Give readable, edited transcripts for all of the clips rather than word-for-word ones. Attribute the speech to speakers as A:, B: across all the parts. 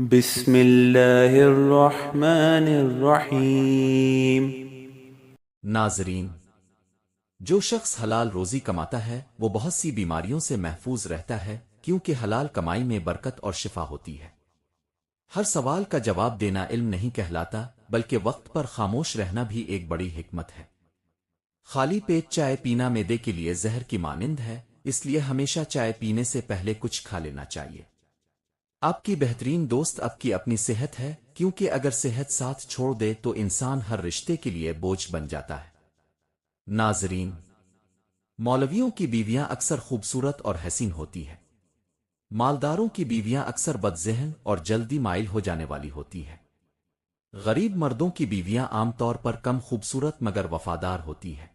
A: بسم اللہ الرحمن الرحیم۔
B: ناظرین، جو شخص حلال روزی کماتا ہے وہ بہت سی بیماریوں سے محفوظ رہتا ہے، کیونکہ حلال کمائی میں برکت اور شفا ہوتی ہے۔ ہر سوال کا جواب دینا علم نہیں کہلاتا، بلکہ وقت پر خاموش رہنا بھی ایک بڑی حکمت ہے۔ خالی پیٹ چائے پینا معدے کے لیے زہر کی مانند ہے، اس لیے ہمیشہ چائے پینے سے پہلے کچھ کھا لینا چاہیے۔ آپ کی بہترین دوست آپ کی اپنی صحت ہے، کیونکہ اگر صحت ساتھ چھوڑ دے تو انسان ہر رشتے کے لیے بوجھ بن جاتا ہے۔ ناظرین، مولویوں کی بیویاں اکثر خوبصورت اور حسین ہوتی ہیں۔ مالداروں کی بیویاں اکثر بد ذہن اور جلدی مائل ہو جانے والی ہوتی ہیں۔ غریب مردوں کی بیویاں عام طور پر کم خوبصورت مگر وفادار ہوتی ہیں۔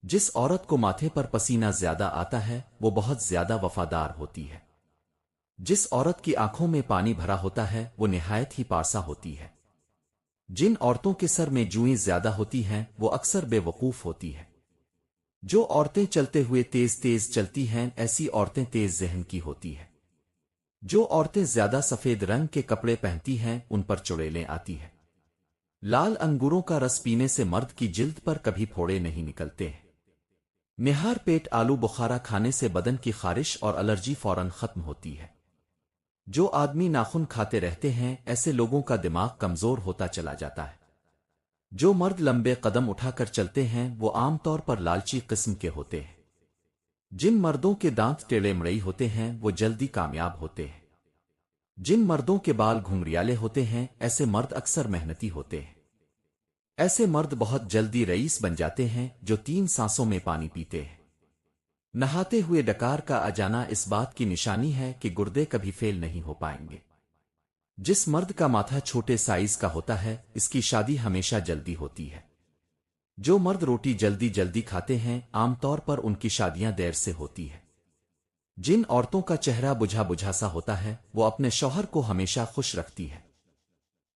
B: جس عورت کو ماتھے پر پسینہ زیادہ آتا ہے وہ بہت زیادہ وفادار ہوتی ہے۔ جس عورت کی آنکھوں میں پانی بھرا ہوتا ہے وہ نہایت ہی پارسا ہوتی ہے۔ جن عورتوں کے سر میں جوئیں زیادہ ہوتی ہیں وہ اکثر بے وقوف ہوتی ہے۔ جو عورتیں چلتے ہوئے تیز تیز چلتی ہیں ایسی عورتیں تیز ذہن کی ہوتی ہیں۔ جو عورتیں زیادہ سفید رنگ کے کپڑے پہنتی ہیں ان پر چڑیلیں آتی ہیں۔ لال انگوروں کا رس پینے سے مرد کی جلد پر کبھی پھوڑے نہیں نکلتے ہیں۔ نہار پیٹ آلو بخارا کھانے سے بدن کی خارش اور الرجی فوراً ختم ہوتی ہے۔ جو آدمی ناخن کھاتے رہتے ہیں ایسے لوگوں کا دماغ کمزور ہوتا چلا جاتا ہے۔ جو مرد لمبے قدم اٹھا کر چلتے ہیں وہ عام طور پر لالچی قسم کے ہوتے ہیں۔ جن مردوں کے دانت ٹیڑے مڑئی ہوتے ہیں وہ جلدی کامیاب ہوتے ہیں۔ جن مردوں کے بال گھنگریالے ہوتے ہیں ایسے مرد اکثر محنتی ہوتے ہیں۔ ایسے مرد بہت جلدی رئیس بن جاتے ہیں جو 3 سانسوں میں پانی پیتے ہیں۔ نہاتے ہوئے ڈکار کا آ جانا اس بات کی نشانی ہے کہ گردے کبھی فیل نہیں ہو پائیں گے۔ جس مرد کا ماتھا چھوٹے سائز کا ہوتا ہے اس کی شادی ہمیشہ جلدی ہوتی ہے۔ جو مرد روٹی جلدی جلدی کھاتے ہیں عام طور پر ان کی شادیاں دیر سے ہوتی ہے۔ جن عورتوں کا چہرہ بجھا بجھا سا ہوتا ہے وہ اپنے شوہر کو ہمیشہ خوش رکھتی ہے۔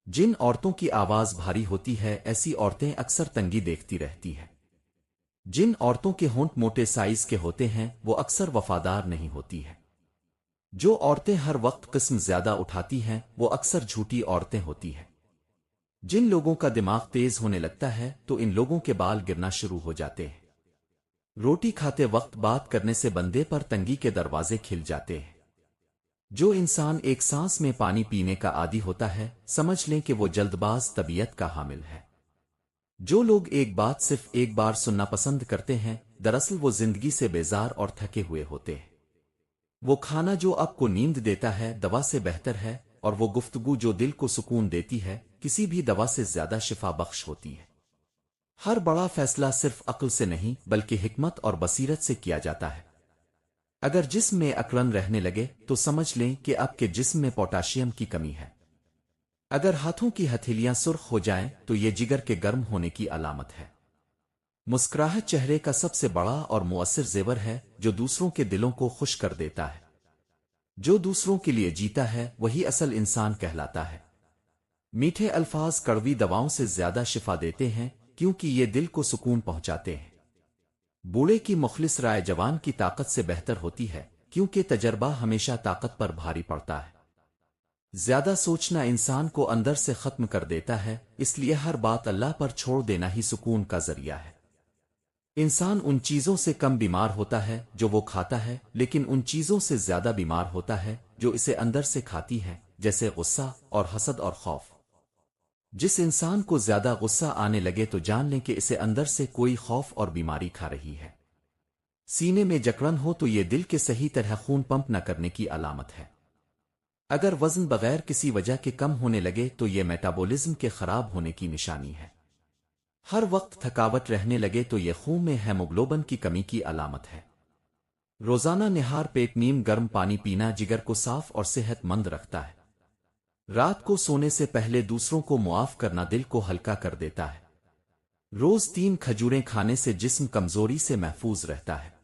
B: جن عورتوں کی آواز بھاری ہوتی ہے ایسی عورتیں اکثر تنگی دیکھتی رہتی ہیں۔ جن عورتوں کے ہونٹ موٹے سائز کے ہوتے ہیں وہ اکثر وفادار نہیں ہوتی ہیں۔ جو عورتیں ہر وقت قسم زیادہ اٹھاتی ہیں وہ اکثر جھوٹی عورتیں ہوتی ہیں۔ جن لوگوں کا دماغ تیز ہونے لگتا ہے تو ان لوگوں کے بال گرنا شروع ہو جاتے ہیں۔ روٹی کھاتے وقت بات کرنے سے بندے پر تنگی کے دروازے کھل جاتے ہیں۔ جو انسان ایک سانس میں پانی پینے کا عادی ہوتا ہے سمجھ لیں کہ وہ جلد باز طبیعت کا حامل ہے۔ جو لوگ ایک بات صرف ایک بار سننا پسند کرتے ہیں دراصل وہ زندگی سے بیزار اور تھکے ہوئے ہوتے ہیں۔ وہ کھانا جو آپ کو نیند دیتا ہے دوا سے بہتر ہے، اور وہ گفتگو جو دل کو سکون دیتی ہے کسی بھی دوا سے زیادہ شفا بخش ہوتی ہے۔ ہر بڑا فیصلہ صرف عقل سے نہیں بلکہ حکمت اور بصیرت سے کیا جاتا ہے۔ اگر جسم میں اکڑن رہنے لگے تو سمجھ لیں کہ آپ کے جسم میں پوٹاشیم کی کمی ہے۔ اگر ہاتھوں کی ہتھیلیاں سرخ ہو جائیں تو یہ جگر کے گرم ہونے کی علامت ہے۔ مسکراہٹ چہرے کا سب سے بڑا اور مؤثر زیور ہے جو دوسروں کے دلوں کو خوش کر دیتا ہے۔ جو دوسروں کے لیے جیتا ہے وہی اصل انسان کہلاتا ہے۔ میٹھے الفاظ کڑوی دواؤں سے زیادہ شفا دیتے ہیں کیونکہ یہ دل کو سکون پہنچاتے ہیں۔ بوڑھے کی مخلص رائے جوان کی طاقت سے بہتر ہوتی ہے کیونکہ تجربہ ہمیشہ طاقت پر بھاری پڑتا ہے۔ زیادہ سوچنا انسان کو اندر سے ختم کر دیتا ہے، اس لیے ہر بات اللہ پر چھوڑ دینا ہی سکون کا ذریعہ ہے۔ انسان ان چیزوں سے کم بیمار ہوتا ہے جو وہ کھاتا ہے، لیکن ان چیزوں سے زیادہ بیمار ہوتا ہے جو اسے اندر سے کھاتی ہیں، جیسے غصہ اور حسد اور خوف۔ جس انسان کو زیادہ غصہ آنے لگے تو جان لیں کہ اسے اندر سے کوئی خوف اور بیماری کھا رہی ہے۔ سینے میں جکڑن ہو تو یہ دل کے صحیح طرح خون پمپ نہ کرنے کی علامت ہے۔ اگر وزن بغیر کسی وجہ کے کم ہونے لگے تو یہ میٹابولزم کے خراب ہونے کی نشانی ہے۔ ہر وقت تھکاوٹ رہنے لگے تو یہ خون میں ہیموگلوبن کی کمی کی علامت ہے۔ روزانہ نہار پیٹ نیم گرم پانی پینا جگر کو صاف اور صحت مند رکھتا ہے۔ رات کو سونے سے پہلے دوسروں کو معاف کرنا دل کو ہلکا کر دیتا ہے۔ روز 3 کھجوریں کھانے سے جسم کمزوری سے محفوظ رہتا ہے۔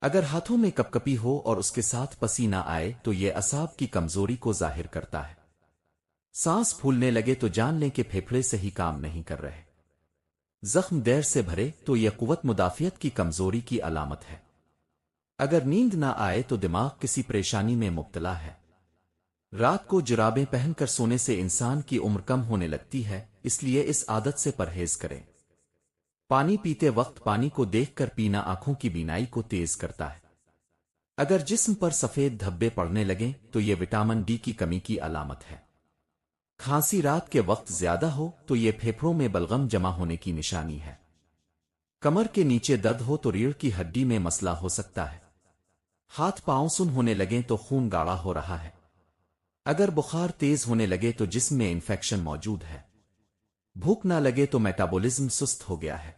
B: اگر ہاتھوں میں کپکپی ہو اور اس کے ساتھ پسینہ آئے تو یہ اعصاب کی کمزوری کو ظاہر کرتا ہے۔ سانس پھولنے لگے تو جان لیں کہ پھیپھڑے صحیح کام نہیں کر رہے۔ زخم دیر سے بھرے تو یہ قوت مدافعت کی کمزوری کی علامت ہے۔ اگر نیند نہ آئے تو دماغ کسی پریشانی میں مبتلا ہے۔ رات کو جرابیں پہن کر سونے سے انسان کی عمر کم ہونے لگتی ہے، اس لیے اس عادت سے پرہیز کریں۔ پانی پیتے وقت پانی کو دیکھ کر پینا آنکھوں کی بینائی کو تیز کرتا ہے۔ اگر جسم پر سفید دھبے پڑنے لگیں تو یہ وٹامن ڈی کی کمی کی علامت ہے۔ کھانسی رات کے وقت زیادہ ہو تو یہ پھیپھڑوں میں بلغم جمع ہونے کی نشانی ہے۔ کمر کے نیچے درد ہو تو ریڑھ کی ہڈی میں مسئلہ ہو سکتا ہے۔ ہاتھ پاؤں سن ہونے لگیں تو خون گاڑھا ہو رہا ہے۔ اگر بخار تیز ہونے لگے تو جسم میں انفیکشن موجود ہے۔ بھوک نہ لگے تو میٹابولزم سست ہو گیا ہے۔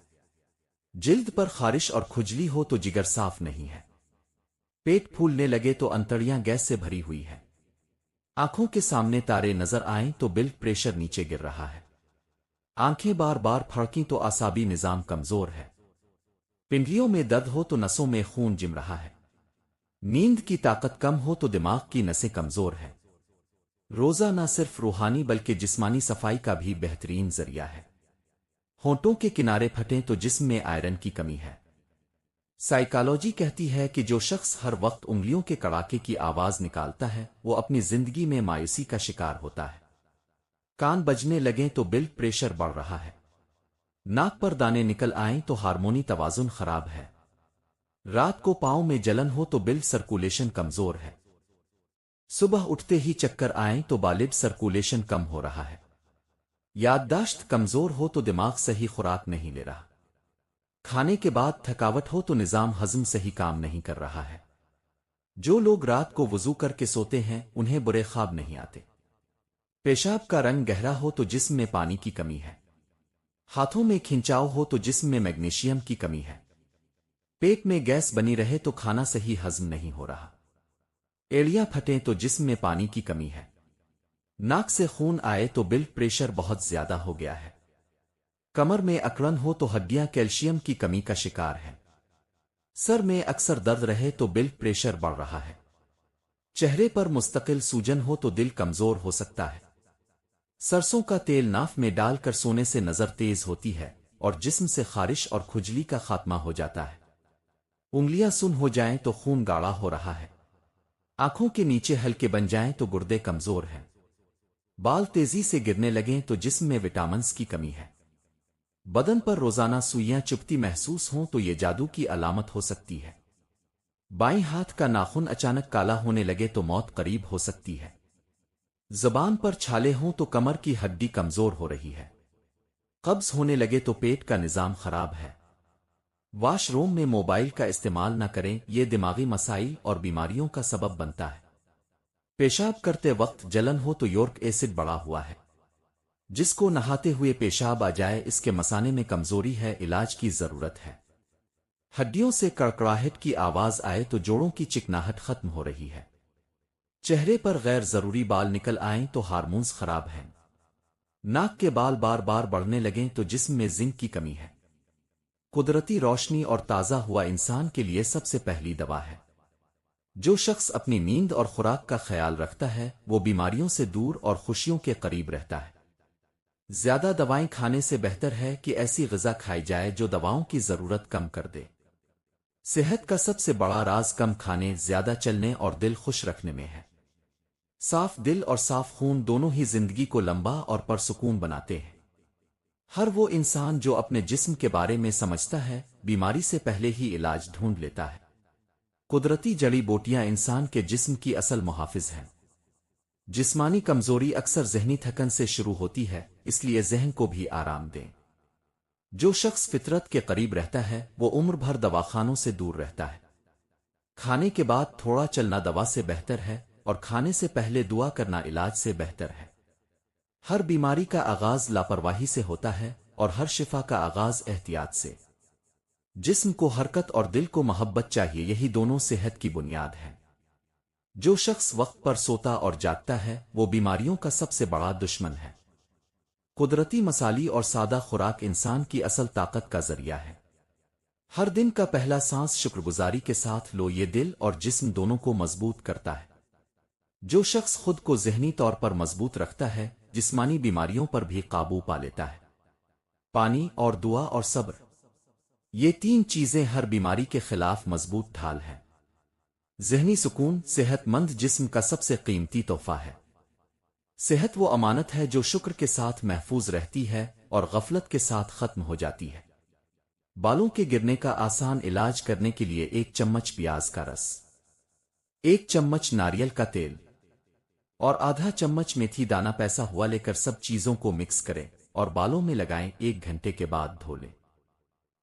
B: جلد پر خارش اور کھجلی ہو تو جگر صاف نہیں ہے۔ پیٹ پھولنے لگے تو انتڑیاں گیس سے بھری ہوئی ہے۔ آنکھوں کے سامنے تارے نظر آئیں تو بلڈ پریشر نیچے گر رہا ہے۔ آنکھیں بار بار پھڑکیں تو اعصابی نظام کمزور ہے۔ پنڈلیوں میں درد ہو تو نسوں میں خون جم رہا ہے۔ نیند کی طاقت کم ہو تو دماغ کی نسیں کمزور ہیں۔ روزہ نہ صرف روحانی بلکہ جسمانی صفائی کا بھی بہترین ذریعہ ہے۔ ہونٹوں کے کنارے پھٹیں تو جسم میں آئرن کی کمی ہے۔ سائیکالوجی کہتی ہے کہ جو شخص ہر وقت انگلیوں کے کڑاکے کی آواز نکالتا ہے وہ اپنی زندگی میں مایوسی کا شکار ہوتا ہے۔ کان بجنے لگیں تو بلڈ پریشر بڑھ رہا ہے۔ ناک پر دانے نکل آئیں تو ہارمونی توازن خراب ہے۔ رات کو پاؤں میں جلن ہو تو بلڈ سرکولیشن کمزور ہے۔ صبح اٹھتے ہی چکر آئیں تو بلڈ سرکولیشن کم ہو رہا ہے۔ یادداشت کمزور ہو تو دماغ صحیح خوراک نہیں لے رہا۔ کھانے کے بعد تھکاوٹ ہو تو نظام ہضم صحیح کام نہیں کر رہا ہے۔ جو لوگ رات کو وضو کر کے سوتے ہیں انہیں برے خواب نہیں آتے۔ پیشاب کا رنگ گہرا ہو تو جسم میں پانی کی کمی ہے۔ ہاتھوں میں کھنچاؤ ہو تو جسم میں میگنیشیم کی کمی ہے۔ پیٹ میں گیس بنی رہے تو کھانا صحیح ہضم نہیں ہو رہا۔ ایڑیاں پھٹیں تو جسم میں پانی کی کمی ہے۔ ناک سے خون آئے تو بلڈ پریشر بہت زیادہ ہو گیا ہے۔ کمر میں اکڑن ہو تو ہڈیاں کیلشیم کی کمی کا شکار ہیں۔ سر میں اکثر درد رہے تو بلڈ پریشر بڑھ رہا ہے۔ چہرے پر مستقل سوجن ہو تو دل کمزور ہو سکتا ہے۔ سرسوں کا تیل ناف میں ڈال کر سونے سے نظر تیز ہوتی ہے اور جسم سے خارش اور کھجلی کا خاتمہ ہو جاتا ہے۔ انگلیاں سن ہو جائیں تو خون گاڑھا ہو رہا ہے۔ آنکھوں کے نیچے ہلکے بن جائیں تو گردے کمزور ہیں۔ بال تیزی سے گرنے لگیں تو جسم میں وٹامنز کی کمی ہے۔ بدن پر روزانہ سوئیاں چبھتی محسوس ہوں تو یہ جادو کی علامت ہو سکتی ہے۔ بائیں ہاتھ کا ناخن اچانک کالا ہونے لگے تو موت قریب ہو سکتی ہے۔ زبان پر چھالے ہوں تو کمر کی ہڈی کمزور ہو رہی ہے۔ قبض ہونے لگے تو پیٹ کا نظام خراب ہے۔ واش روم میں موبائل کا استعمال نہ کریں، یہ دماغی مسائل اور بیماریوں کا سبب بنتا ہے۔ پیشاب کرتے وقت جلن ہو تو یورک ایسڈ بڑھا ہوا ہے۔ جس کو نہاتے ہوئے پیشاب آ جائے اس کے مثانے میں کمزوری ہے، علاج کی ضرورت ہے۔ ہڈیوں سے کڑکڑاہٹ کی آواز آئے تو جوڑوں کی چکناہٹ ختم ہو رہی ہے۔ چہرے پر غیر ضروری بال نکل آئیں تو ہارمونز خراب ہیں۔ ناک کے بال بار بار بڑھنے لگیں تو جسم میں زنک کی کمی ہے۔ قدرتی روشنی اور تازہ ہوا انسان کے لیے سب سے پہلی دوا ہے۔ جو شخص اپنی نیند اور خوراک کا خیال رکھتا ہے وہ بیماریوں سے دور اور خوشیوں کے قریب رہتا ہے۔ زیادہ دوائیں کھانے سے بہتر ہے کہ ایسی غذا کھائی جائے جو دواؤں کی ضرورت کم کر دے۔ صحت کا سب سے بڑا راز کم کھانے، زیادہ چلنے اور دل خوش رکھنے میں ہے۔ صاف دل اور صاف خون دونوں ہی زندگی کو لمبا اور پرسکون بناتے ہیں۔ ہر وہ انسان جو اپنے جسم کے بارے میں سمجھتا ہے بیماری سے پہلے ہی علاج ڈھونڈ لیتا ہے۔ قدرتی جڑی بوٹیاں انسان کے جسم کی اصل محافظ ہیں۔ جسمانی کمزوری اکثر ذہنی تھکن سے شروع ہوتی ہے، اس لیے ذہن کو بھی آرام دیں۔ جو شخص فطرت کے قریب رہتا ہے وہ عمر بھر دواخانوں سے دور رہتا ہے۔ کھانے کے بعد تھوڑا چلنا دوا سے بہتر ہے اور کھانے سے پہلے دعا کرنا علاج سے بہتر ہے۔ ہر بیماری کا آغاز لاپرواہی سے ہوتا ہے اور ہر شفا کا آغاز احتیاط سے۔ جسم کو حرکت اور دل کو محبت چاہیے، یہی دونوں صحت کی بنیاد ہے۔ جو شخص وقت پر سوتا اور جاگتا ہے وہ بیماریوں کا سب سے بڑا دشمن ہے۔ قدرتی مسالی اور سادہ خوراک انسان کی اصل طاقت کا ذریعہ ہے۔ ہر دن کا پہلا سانس شکر گزاری کے ساتھ لو، یہ دل اور جسم دونوں کو مضبوط کرتا ہے۔ جو شخص خود کو ذہنی طور پر مضبوط رکھتا ہے جسمانی بیماریوں پر بھی قابو پا لیتا ہے۔ پانی اور دعا اور صبر، یہ تین چیزیں ہر بیماری کے خلاف مضبوط ڈھال ہیں۔ ذہنی سکون صحت مند جسم کا سب سے قیمتی تحفہ ہے۔ صحت وہ امانت ہے جو شکر کے ساتھ محفوظ رہتی ہے اور غفلت کے ساتھ ختم ہو جاتی ہے۔ بالوں کے گرنے کا آسان علاج کرنے کے لیے 1 چمچ پیاز کا رس، 1 چمچ ناریل کا تیل اور آدھا چمچ میتھی دانہ پیسا ہوا لے کر سب چیزوں کو مکس کریں اور بالوں میں لگائیں۔ 1 گھنٹے کے بعد دھو لیں۔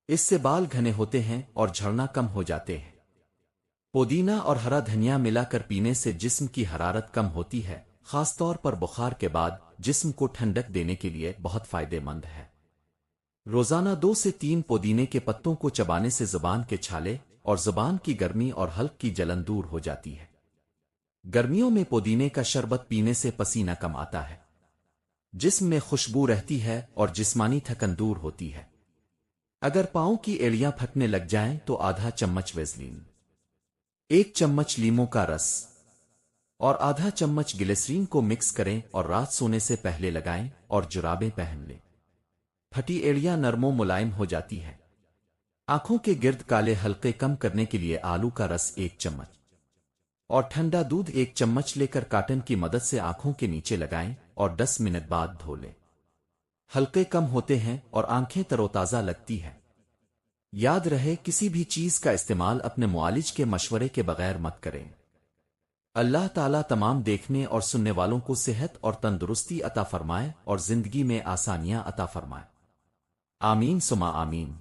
B: اس سے بال گھنے ہوتے ہیں اور جھڑنا کم ہو جاتے ہیں۔ پودینہ اور ہرا دھنیا ملا کر پینے سے جسم کی حرارت کم ہوتی ہے، خاص طور پر بخار کے بعد جسم کو ٹھنڈک دینے کے لیے بہت فائدہ مند ہے۔ روزانہ 2 سے 3 پودینے کے پتوں کو چبانے سے زبان کے چھالے اور زبان کی گرمی اور حلق کی جلن دور ہو جاتی ہے۔ گرمیوں میں پودینے کا شربت پینے سے پسینہ کم آتا ہے، جسم میں خوشبو رہتی ہے اور جسمانی تھکن دور ہوتی ہے۔ اگر پاؤں کی ایڑیاں پھٹنے لگ جائیں تو آدھا چمچ ویزلین، 1 چمچ لیموں کا رس اور آدھا چمچ گلیسرین کو مکس کریں اور رات سونے سے پہلے لگائیں اور جرابیں پہن لیں۔ پھٹی ایڑیاں نرم و ملائم ہو جاتی ہے۔ آنکھوں کے گرد کالے حلقے کم کرنے کے لیے آلو کا رس 1 چمچ اور ٹھنڈا دودھ 1 چمچ لے کر کاٹن کی مدد سے آنکھوں کے نیچے لگائیں اور 10 منٹ بعد دھو لیں۔ حلقے کم ہوتے ہیں اور آنکھیں تر و تازہ لگتی ہیں۔ یاد رہے، کسی بھی چیز کا استعمال اپنے معالج کے مشورے کے بغیر مت کریں۔ اللہ تعالیٰ تمام دیکھنے اور سننے والوں کو صحت اور تندرستی عطا فرمائے اور زندگی میں آسانیاں عطا فرمائے۔ آمین ثم آمین۔